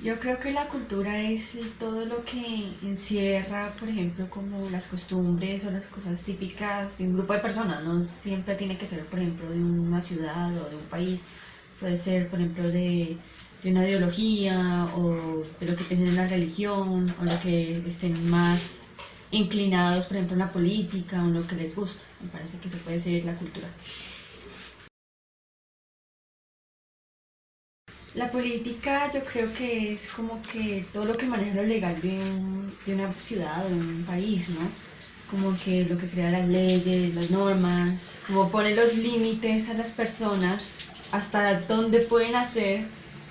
Yo creo que la cultura es todo lo que encierra, por ejemplo, como las costumbres o las cosas típicas de un grupo de personas. No siempre tiene que ser, por ejemplo, de una ciudad o de un país. Puede ser, por ejemplo, de una ideología o de lo que piensen en la religión o lo que estén más inclinados, por ejemplo, en la política o en lo que les gusta. Me parece que eso puede ser la cultura. La política yo creo que es como que todo lo que maneja lo legal de una ciudad o de un país, ¿no? Como que lo que crea las leyes, las normas, como pone los límites a las personas hasta dónde pueden hacer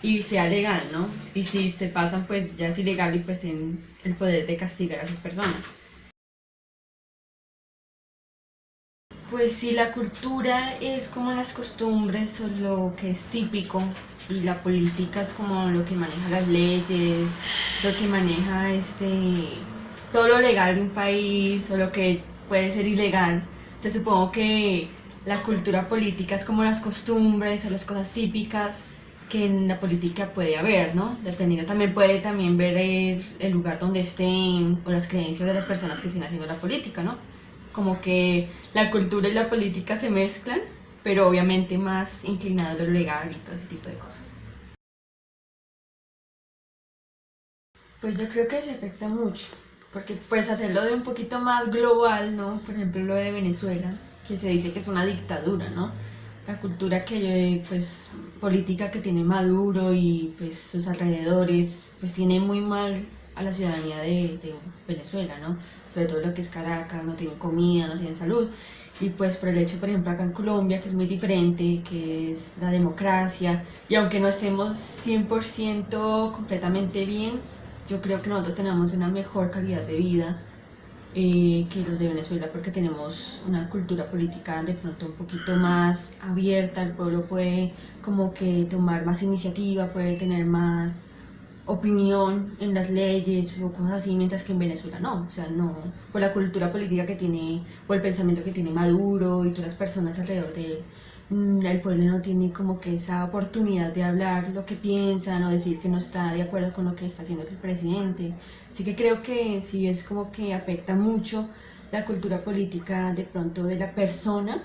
y sea legal, ¿no? Y si se pasan pues ya es ilegal y pues tienen el poder de castigar a esas personas. Pues si la cultura es como las costumbres o lo que es típico y la política es como lo que maneja las leyes, lo que maneja todo lo legal de un país o lo que puede ser ilegal. Entonces supongo que la cultura política es como las costumbres o las cosas típicas que en la política puede haber, ¿no? Dependiendo también puede también ver el lugar donde estén o las creencias de las personas que estén haciendo la política, ¿no? Como que la cultura y la política se mezclan, pero obviamente más inclinado a lo legal y todo ese tipo de cosas. Pues yo creo que se afecta mucho, porque pues hacerlo de un poquito más global, ¿no? Por ejemplo, lo de Venezuela, que se dice que es una dictadura, ¿no? La cultura que, pues, política que tiene Maduro y pues sus alrededores, pues tiene muy mal a la ciudadanía de Venezuela, ¿no? Sobre todo lo que es Caracas, no tienen comida, no tienen salud. Y pues por el hecho, por ejemplo, acá en Colombia, que es muy diferente, que es la democracia, y aunque no estemos 100% completamente bien, yo creo que nosotros tenemos una mejor calidad de vida que los de Venezuela porque tenemos una cultura política de pronto un poquito más abierta, el pueblo puede como que tomar más iniciativa, puede tener más opinión en las leyes o cosas así, mientras que en Venezuela no, o sea, no, por la cultura política que tiene, o el pensamiento que tiene Maduro y todas las personas alrededor de él, el pueblo no tiene como que esa oportunidad de hablar lo que piensan o decir que no está de acuerdo con lo que está haciendo el presidente. Así que creo que sí es como que afecta mucho la cultura política de pronto de la persona,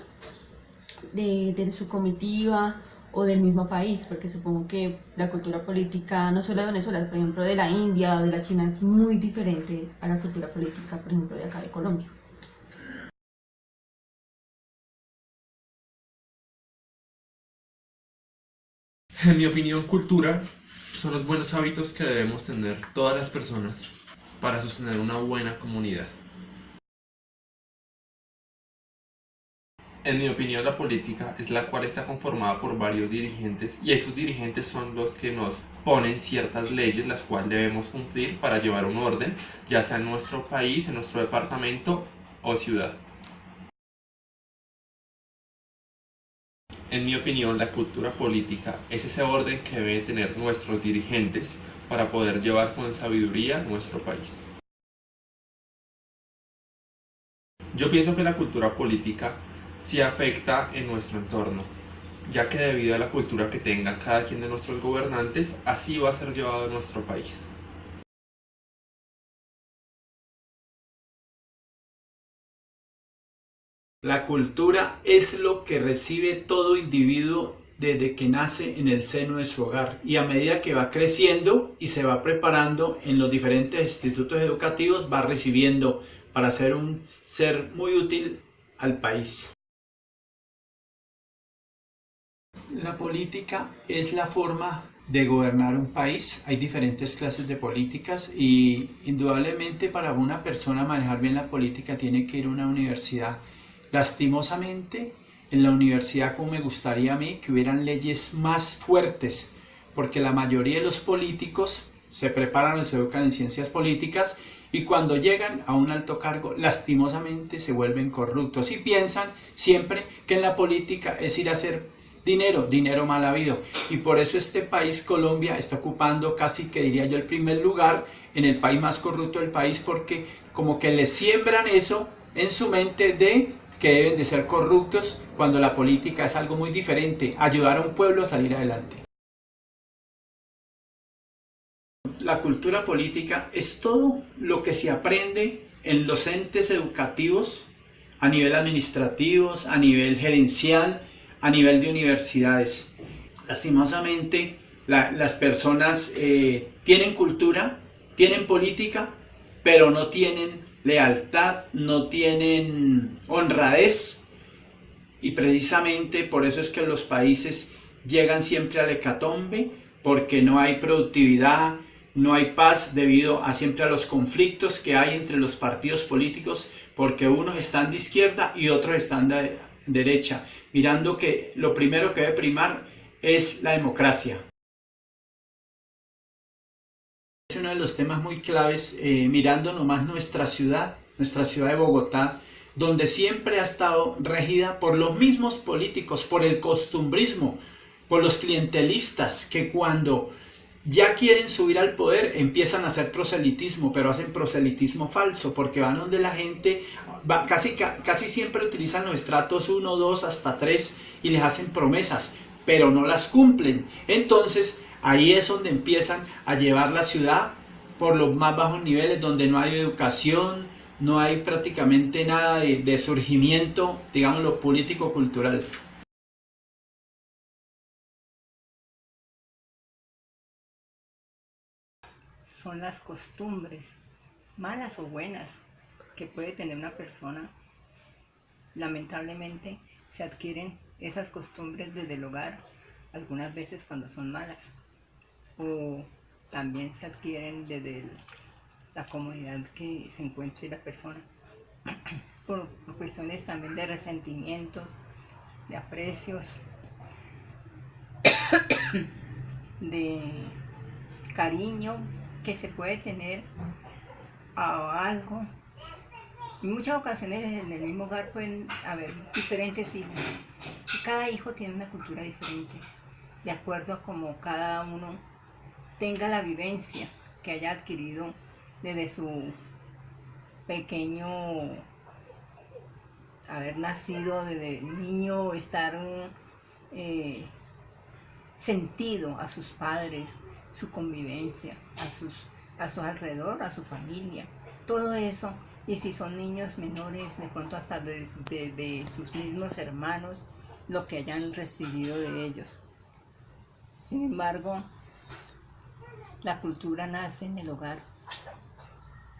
de su comitiva o del mismo país, porque supongo que la cultura política, no solo de Venezuela, por ejemplo de la India o de la China, es muy diferente a la cultura política, por ejemplo, de acá de Colombia. En mi opinión, cultura son los buenos hábitos que debemos tener todas las personas para sostener una buena comunidad. En mi opinión, la política es la cual está conformada por varios dirigentes y esos dirigentes son los que nos ponen ciertas leyes las cuales debemos cumplir para llevar un orden, ya sea en nuestro país, en nuestro departamento o ciudad. En mi opinión, la cultura política es ese orden que deben tener nuestros dirigentes para poder llevar con sabiduría nuestro país. Yo pienso que la cultura política sí afecta en nuestro entorno, ya que debido a la cultura que tenga cada quien de nuestros gobernantes, así va a ser llevado nuestro país. La cultura es lo que recibe todo individuo desde que nace en el seno de su hogar y a medida que va creciendo y se va preparando en los diferentes institutos educativos va recibiendo para ser un ser muy útil al país. La política es la forma de gobernar un país. Hay diferentes clases de políticas y indudablemente para una persona manejar bien la política tiene que ir a una universidad. Lastimosamente, en la universidad como me gustaría a mí que hubieran leyes más fuertes, porque la mayoría de los políticos se preparan o se educan en ciencias políticas y cuando llegan a un alto cargo, lastimosamente se vuelven corruptos y piensan siempre que en la política es ir a hacer dinero, dinero mal habido. Y por eso este país, Colombia, está ocupando casi que diría yo el primer lugar en el país más corrupto del país porque como que le siembran eso en su mente de que deben de ser corruptos cuando la política es algo muy diferente, ayudar a un pueblo a salir adelante. la cultura política es todo lo que se aprende en los entes educativos, a nivel administrativos, a nivel gerencial, a nivel de universidades. Lastimosamente, las personas tienen cultura, tienen política, pero no tienen lealtad, no tienen honradez, y precisamente por eso es que los países llegan siempre al hecatombe, porque no hay productividad, no hay paz debido a siempre a los conflictos que hay entre los partidos políticos, porque unos están de izquierda y otros están de derecha, mirando que lo primero que debe primar es la democracia. Es uno de los temas muy claves, mirando nomás nuestra ciudad de Bogotá, donde siempre ha estado regida por los mismos políticos, por el costumbrismo, por los clientelistas, que cuando ya quieren subir al poder empiezan a hacer proselitismo, pero hacen proselitismo falso, porque van donde la gente, casi siempre utilizan los estratos 1, 2, hasta 3 y les hacen promesas, pero no las cumplen. Entonces ahí es donde empiezan a llevar la ciudad por los más bajos niveles, donde no hay educación, no hay prácticamente nada de surgimiento, digámoslo, político-cultural. Son las costumbres, malas o buenas, que puede tener una persona. Lamentablemente se adquieren esas costumbres desde el hogar, algunas veces cuando son malas, o también se adquieren desde la comunidad que se encuentre la persona, por cuestiones también de resentimientos, de aprecios, de cariño que se puede tener a algo. En muchas ocasiones en el mismo hogar pueden haber diferentes hijos y cada hijo tiene una cultura diferente, de acuerdo a cómo cada uno tenga la vivencia que haya adquirido desde su pequeño, haber nacido desde niño, estar sentido a sus padres, su convivencia, a su alrededor, a su familia, todo eso. Y si son niños menores, de pronto hasta de sus mismos hermanos, lo que hayan recibido de ellos. Sin embargo, la cultura nace en el hogar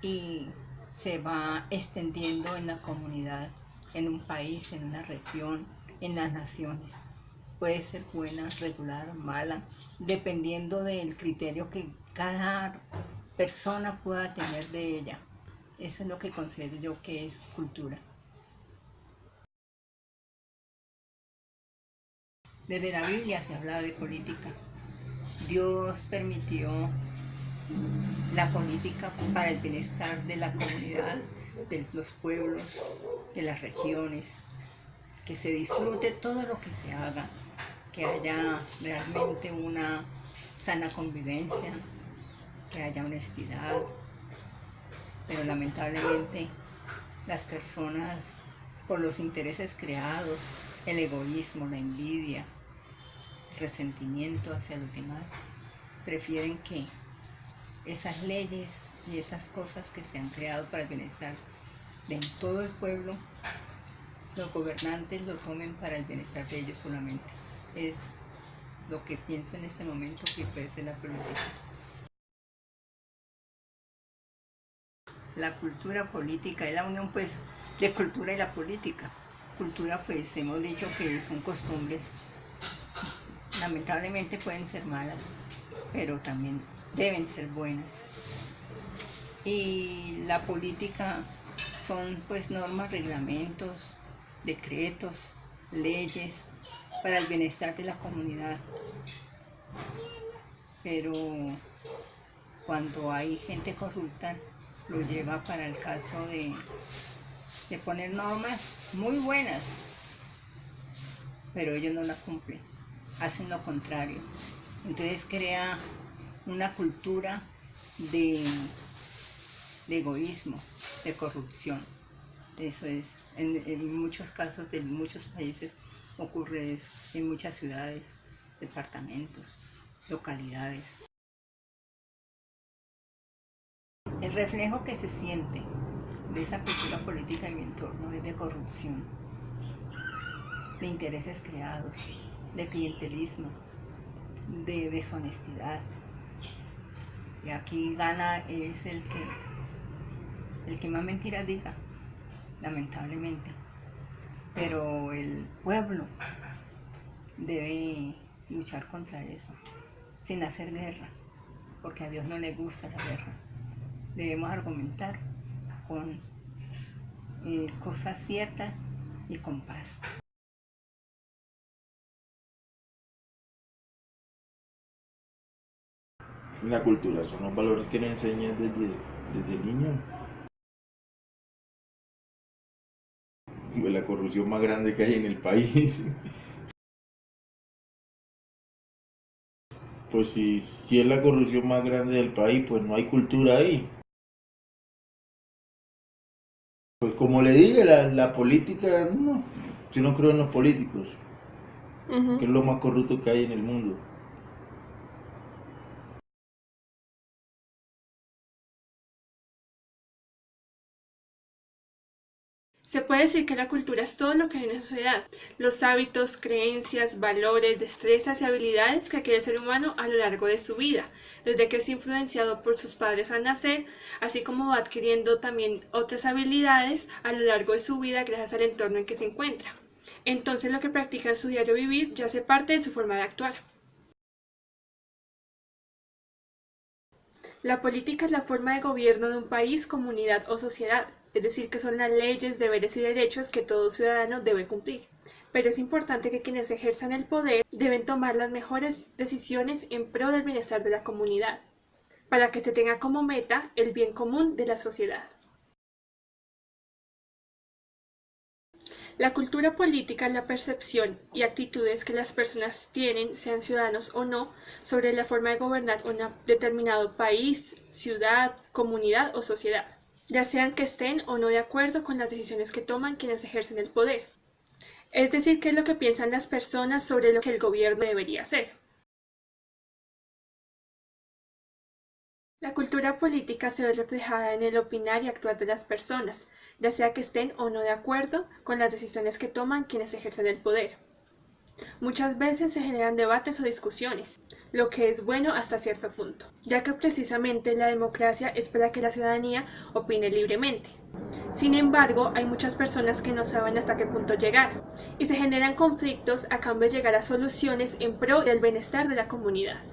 y se va extendiendo en la comunidad, en un país, en una región, en las naciones. Puede ser buena, regular, mala, dependiendo del criterio que cada persona pueda tener de ella. Eso es lo que considero yo que es cultura. Desde la Biblia se habla de política. Dios permitió la política para el bienestar de la comunidad, de los pueblos, de las regiones, que se disfrute todo lo que se haga, que haya realmente una sana convivencia, que haya honestidad, pero lamentablemente las personas, por los intereses creados, el egoísmo, la envidia, el resentimiento hacia los demás, prefieren que esas leyes y esas cosas que se han creado para el bienestar de todo el pueblo, los gobernantes lo tomen para el bienestar de ellos solamente. Es lo que pienso en este momento que puede ser la política. La cultura política es la unión pues de cultura y la política. Cultura pues hemos dicho que son costumbres, lamentablemente pueden ser malas, pero también deben ser buenas. Y la política son pues normas, reglamentos, decretos, leyes para el bienestar de la comunidad. Pero cuando hay gente corrupta, lo lleva para el caso de poner normas muy buenas, pero ellos no la cumplen, hacen lo contrario. Entonces crea una cultura de egoísmo, de corrupción. Eso es, en muchos casos de muchos países ocurre eso, en muchas ciudades, departamentos, localidades. reflejo que se siente de esa cultura política en mi entorno es de corrupción, de intereses creados, de clientelismo, de deshonestidad. Y aquí gana es el que más mentiras diga, lamentablemente. Pero el pueblo debe luchar contra eso, sin hacer guerra, porque a Dios no le gusta la guerra. Debemos argumentar con cosas ciertas y con paz. La cultura son los valores que nos enseñan desde niño. Pues la corrupción más grande que hay en el país. Pues si es la corrupción más grande del país, pues no hay cultura ahí. Pues como le dije, la política, no, yo no creo en los políticos, que es lo más corrupto que hay en el mundo. Se puede decir que la cultura es todo lo que hay en una sociedad, los hábitos, creencias, valores, destrezas y habilidades que adquiere el ser humano a lo largo de su vida, desde que es influenciado por sus padres al nacer, así como va adquiriendo también otras habilidades a lo largo de su vida gracias al entorno en que se encuentra. Entonces lo que practica en su diario vivir ya hace parte de su forma de actuar. La política es la forma de gobierno de un país, comunidad o sociedad. Es decir, que son las leyes, deberes y derechos que todo ciudadano debe cumplir. Pero es importante que quienes ejerzan el poder deben tomar las mejores decisiones en pro del bienestar de la comunidad, para que se tenga como meta el bien común de la sociedad. La cultura política es la percepción y actitudes que las personas tienen, sean ciudadanos o no, sobre la forma de gobernar un determinado país, ciudad, comunidad o sociedad, ya sean que estén o no de acuerdo con las decisiones que toman quienes ejercen el poder. Es decir, qué es lo que piensan las personas sobre lo que el gobierno debería hacer. La cultura política se ve reflejada en el opinar y actuar de las personas, ya sea que estén o no de acuerdo con las decisiones que toman quienes ejercen el poder. Muchas veces se generan debates o discusiones, lo que es bueno hasta cierto punto, ya que precisamente la democracia es para que la ciudadanía opine libremente. Sin embargo, hay muchas personas que no saben hasta qué punto llegar, y se generan conflictos a cambio de llegar a soluciones en pro del bienestar de la comunidad.